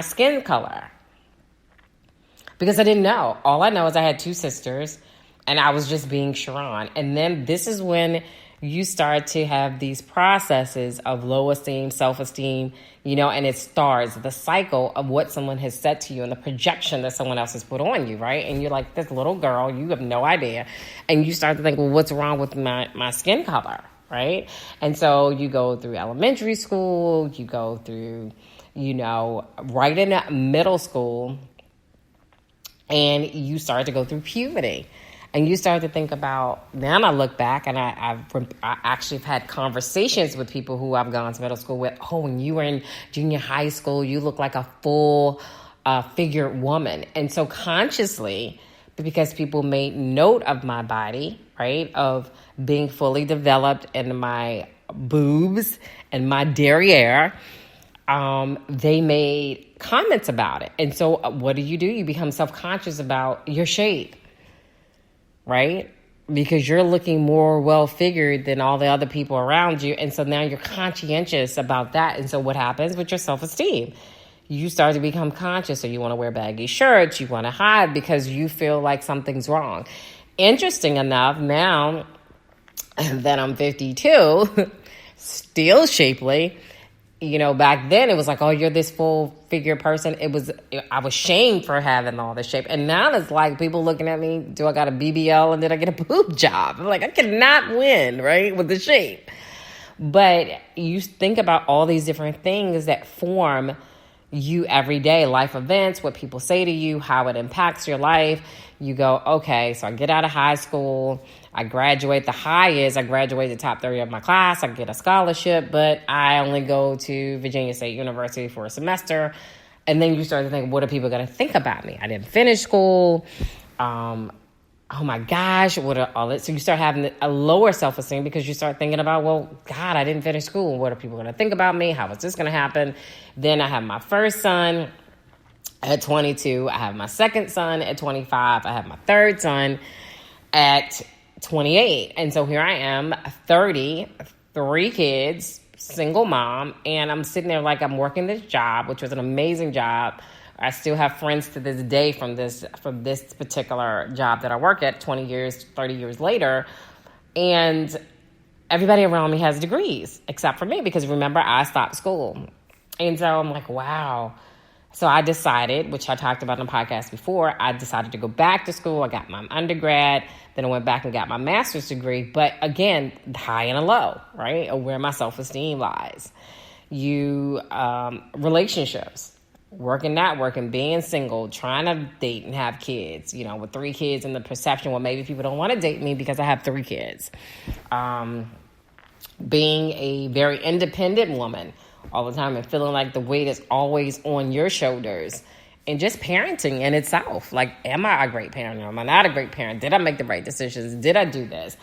skin color because I didn't know. All I know is I had two sisters and I was just being Sharon. And then this is when you start to have these processes of low esteem, self-esteem, and it starts the cycle of what someone has said to you and the projection that someone else has put on you, right? And you're like this little girl, you have no idea. And you start to think, well, what's wrong with my skin color, right? And so you go through elementary school, you go through, right in middle school, and you start to go through puberty. And you start to think about, then I look back and I actually have had conversations with people who I've gone to middle school with. Oh, when you were in junior high school, you look like a full figured woman. And so consciously, because people made note of my body, right, of being fully developed in my boobs and my derriere, they made comments about it. And so what do? You become self-conscious about your shape. Right? Because you're looking more well-figured than all the other people around you. And so now you're conscientious about that. And so what happens with your self-esteem? You start to become conscious. So you want to wear baggy shirts. You want to hide because you feel like something's wrong. Interesting enough, now that I'm 52, still shapely, back then it was like, oh, you're this full figure person. I was shamed for having all this shape. And now it's like people looking at me, do I got a BBL and did I get a boob job? I'm like, I cannot win, right, with the shape. But you think about all these different things that form you every day, life events, what people say to you, how it impacts your life. You go, okay, so I get out of high school, I graduate. The high is I graduate the top 30 of my class, I get a scholarship, but I only go to Virginia State University for a semester. And then you start to think, what are people going to think about me? I didn't finish school. Oh my gosh, what are all this? So you start having a lower self-esteem because you start thinking about, well, God, I didn't finish school. What are people going to think about me? How is this going to happen? Then I have my first son at 22. I have my second son at 25. I have my third son at 28. And so here I am, 30, 3 kids, single mom, and I'm sitting there like I'm working this job, which was an amazing job. I still have friends to this day from this particular job that I work at 20 years, 30 years later. And everybody around me has degrees except for me because remember, I stopped school. And so I'm like, wow. So I decided, which I talked about in the podcast before, I decided to go back to school. I got my undergrad. Then I went back and got my master's degree. But again, high and a low, right? Or where my self-esteem lies. Relationships. Working, not working, being single, trying to date and have kids, with 3 kids and the perception, well, maybe people don't want to date me because I have 3 kids. Being a very independent woman all the time and feeling like the weight is always on your shoulders. And just parenting in itself. Like, am I a great parent or am I not a great parent? Did I make the right decisions? Did I do this?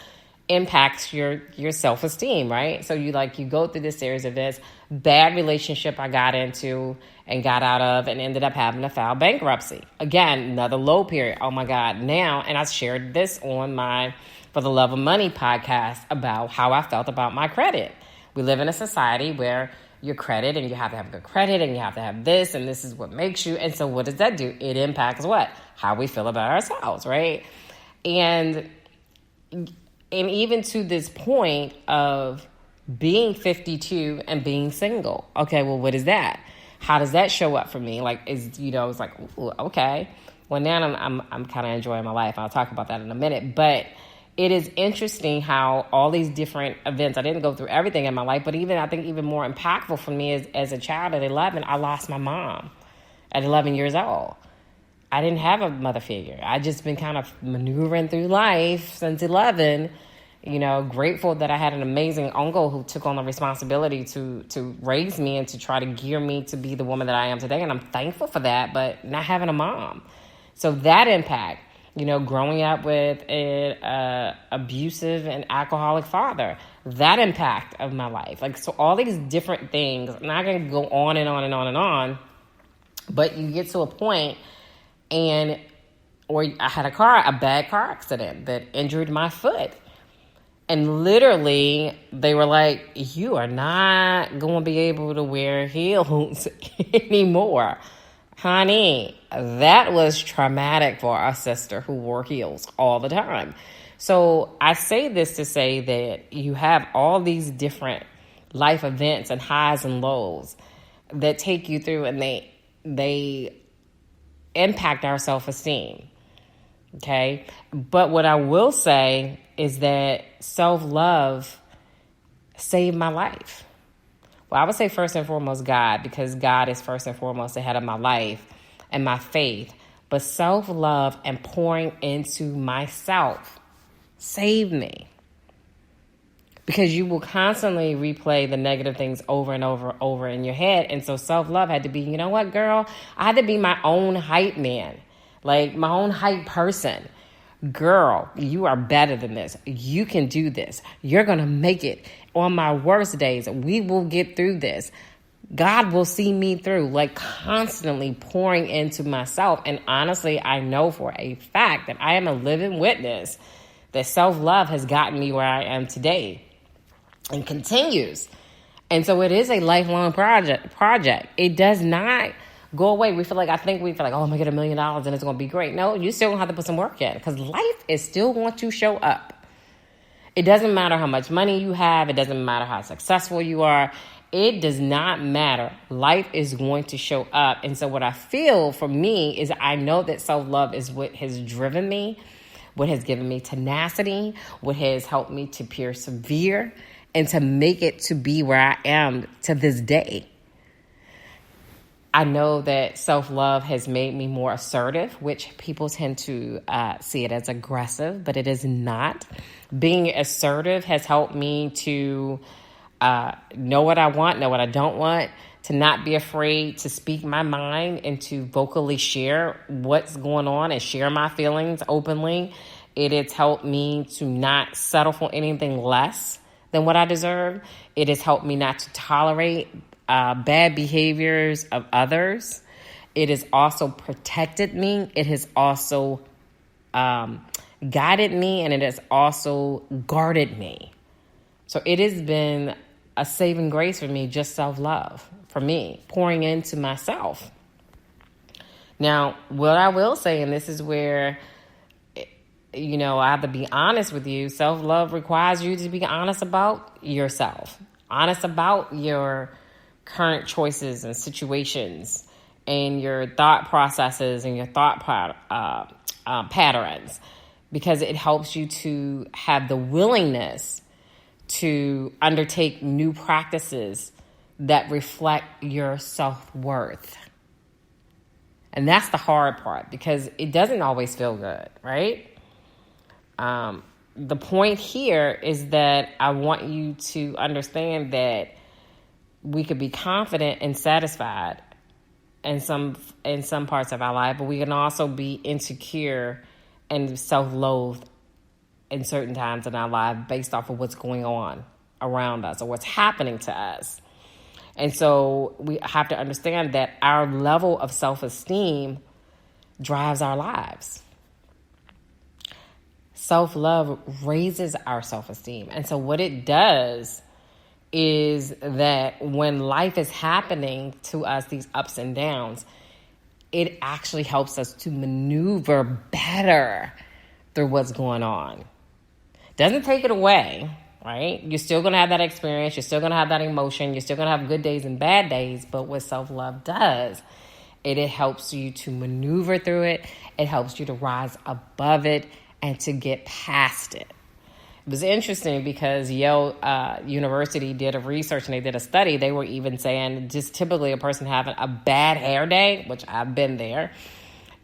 Impacts your self-esteem, right? So you go through this series of this bad relationship I got into and got out of and ended up having to file bankruptcy. Again, another low period. Oh my God. Now, and I shared this on my For the Love of Money podcast about how I felt about my credit. We live in a society where your credit and you have to have good credit and you have to have this and this is what makes you. And so what does that do? It impacts what? How we feel about ourselves, right? And even to this point of being 52 and being single. Okay, well, what is that? How does that show up for me? It's like, ooh, okay. Well, now I'm kind of enjoying my life. I'll talk about that in a minute. But it is interesting how all these different events, I didn't go through everything in my life, but I think even more impactful for me is as a child at 11, I lost my mom at 11 years old. I didn't have a mother figure. I just been kind of maneuvering through life since 11, grateful that I had an amazing uncle who took on the responsibility to raise me and to try to gear me to be the woman that I am today. And I'm thankful for that, but not having a mom. So that impact, growing up with an abusive and alcoholic father, that impact of my life. So all these different things, I'm not going to go on and on and on and on, but you get to a point or I had a bad car accident that injured my foot. And literally, they were like, you are not going to be able to wear heels anymore. Honey, that was traumatic for our sister who wore heels all the time. So I say this to say that you have all these different life events and highs and lows that take you through, and they impact our self-esteem. Okay? But what I will say is that self-love saved my life. Well, I would say first and foremost God, because God is first and foremost ahead of my life and my faith. But self-love and pouring into myself saved me. Because you will constantly replay the negative things over and over in your head. And so self-love had to be, you know what, girl? I had to be my own hype man, like my own hype person. Girl, you are better than this. You can do this. You're going to make it. On my worst days, we will get through this. God will see me through, like constantly pouring into myself. And honestly, I know for a fact that I am a living witness that self-love has gotten me where I am today and continues. And so it is a lifelong project. It does not go away. We feel like, oh, I'm going to get $1 million and it's going to be great. No, you still going to have to put some work in, because life is still going to show up. It doesn't matter how much money you have. It doesn't matter how successful you are. It does not matter. Life is going to show up. And so what I feel for me is I know that self-love is what has driven me, what has given me tenacity, what has helped me to persevere and to make it to be where I am to this day. I know that self-love has made me more assertive, which people tend to see it as aggressive, but it is not. Being assertive has helped me to know what I want, know what I don't want, to not be afraid to speak my mind and to vocally share what's going on and share my feelings openly. It has helped me to not settle for anything less than what I deserve. It has helped me not to tolerate bad behaviors of others. It has also protected me. It has also guided me, and it has also guarded me. So it has been a saving grace for me, just self-love, for me, pouring into myself. Now, what I will say, and this is where, I have to be honest with you, self-love requires you to be honest about yourself, honest about your current choices and situations and your thought processes and your thought patterns, because it helps you to have the willingness to undertake new practices that reflect your self-worth. And that's the hard part, because it doesn't always feel good, right? The point here is that I want you to understand that we could be confident and satisfied in some parts of our life, but we can also be insecure and self-loathed in certain times in our life based off of what's going on around us or what's happening to us. And so we have to understand that our level of self-esteem drives our lives. Self-love raises our self-esteem. And so what it does is that when life is happening to us, these ups and downs, it actually helps us to maneuver better through what's going on. Doesn't take it away, right? You're still going to have that experience. You're still going to have that emotion. You're still going to have good days and bad days. But what self-love does, it helps you to maneuver through it. It helps you to rise above it and to get past it. It was interesting because Yale University did a research and they did a study. They were even saying just typically a person having a bad hair day, which I've been there,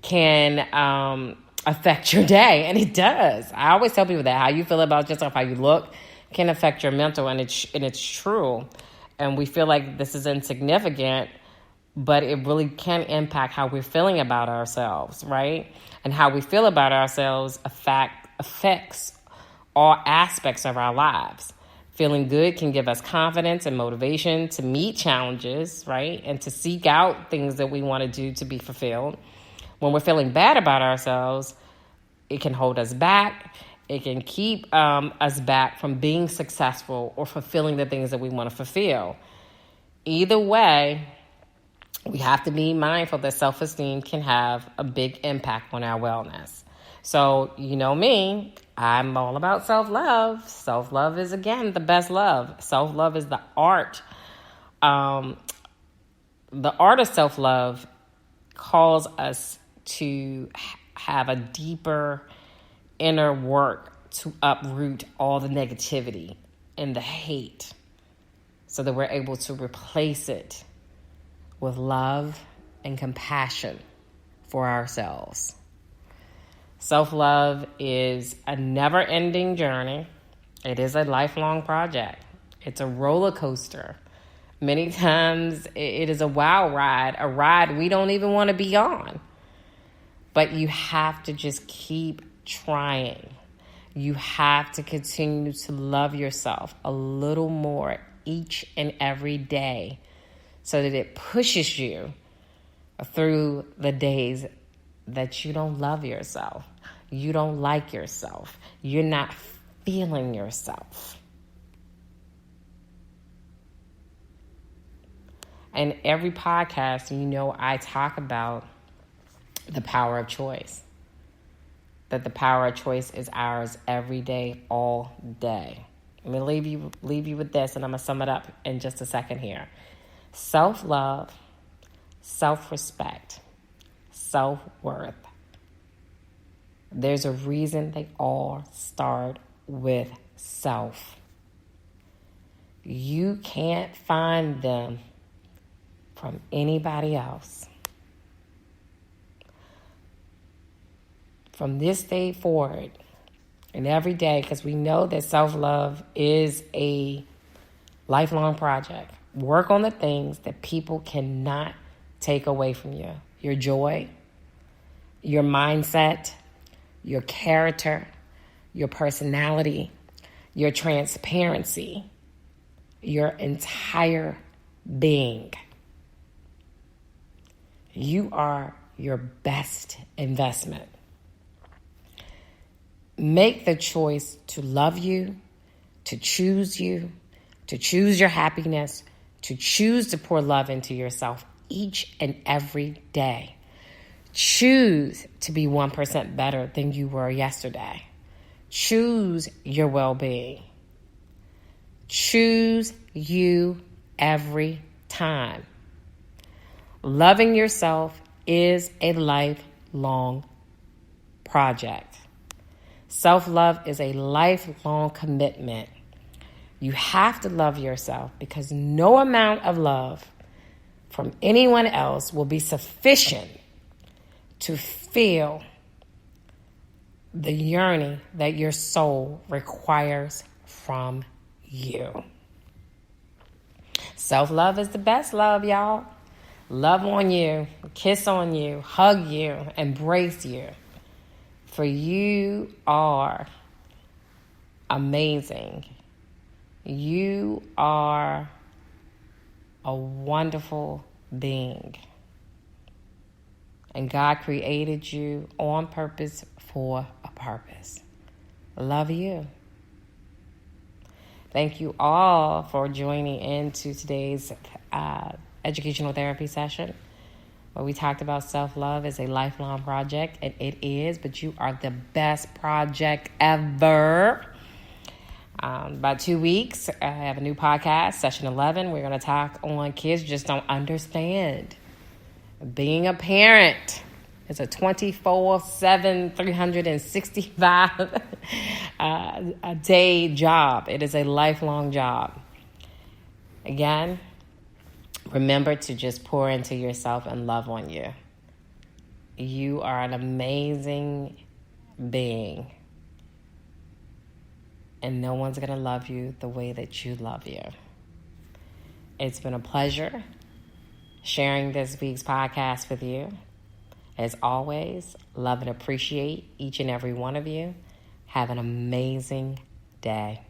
can affect your day. And it does. I always tell people that how you feel about yourself, how you look, can affect your mental. And it's true. And we feel like this is insignificant, but it really can impact how we're feeling about ourselves, right? And how we feel about ourselves affects all aspects of our lives. Feeling good can give us confidence and motivation to meet challenges, right? And to seek out things that we want to do to be fulfilled. When we're feeling bad about ourselves, it can hold us back. It can keep us back from being successful or fulfilling the things that we want to fulfill. Either way, we have to be mindful that self-esteem can have a big impact on our wellness. So, you know me, I'm all about self-love. Self-love is, again, the best love. Self-love is the art. The art of self-love calls us to have a deeper inner work to uproot all the negativity and the hate so that we're able to replace it with love and compassion for ourselves. Self-love is a never-ending journey. It is a lifelong project. It's a roller coaster. Many times it is a wild ride, a ride we don't even want to be on. But you have to just keep trying. You have to continue to love yourself a little more each and every day so that it pushes you through the days that you don't love yourself, you don't like yourself, you're not feeling yourself. And every podcast, I talk about the power of choice. That the power of choice is ours every day, all day. Let me leave you with this, and I'm going to sum it up in just a second here. Self-love, self-respect, self-worth. There's a reason they all start with self. You can't find them from anybody else. From this day forward and every day, because we know that self-love is a lifelong project. Work on the things that people cannot take away from you. Your joy, your mindset, your character, your personality, your transparency, your entire being. You are your best investment. Make the choice to love you, to choose your happiness, to choose to pour love into yourself each and every day. Choose to be 1% better than you were yesterday. Choose your well-being. Choose you every time. Loving yourself is a lifelong project. Self-love is a lifelong commitment. You have to love yourself because no amount of love from anyone else will be sufficient to fill the yearning that your soul requires from you. Self-love is the best love, y'all. Love on you, kiss on you, hug you, embrace you. For you are amazing. You are a wonderful being. And God created you on purpose for a purpose. Love you. Thank you all for joining into today's educational therapy session, where we talked about self-love as a lifelong project, and it is, but you are the best project ever. About 2 weeks, I have a new podcast, Session 11. We're going to talk on kids just don't understand. Being a parent is a 24/7, 365 a day job. It is a lifelong job. Again, remember to just pour into yourself and love on you. You are an amazing being. And no one's going to love you the way that you love you. It's been a pleasure sharing this week's podcast with you. As always, love and appreciate each and every one of you. Have an amazing day.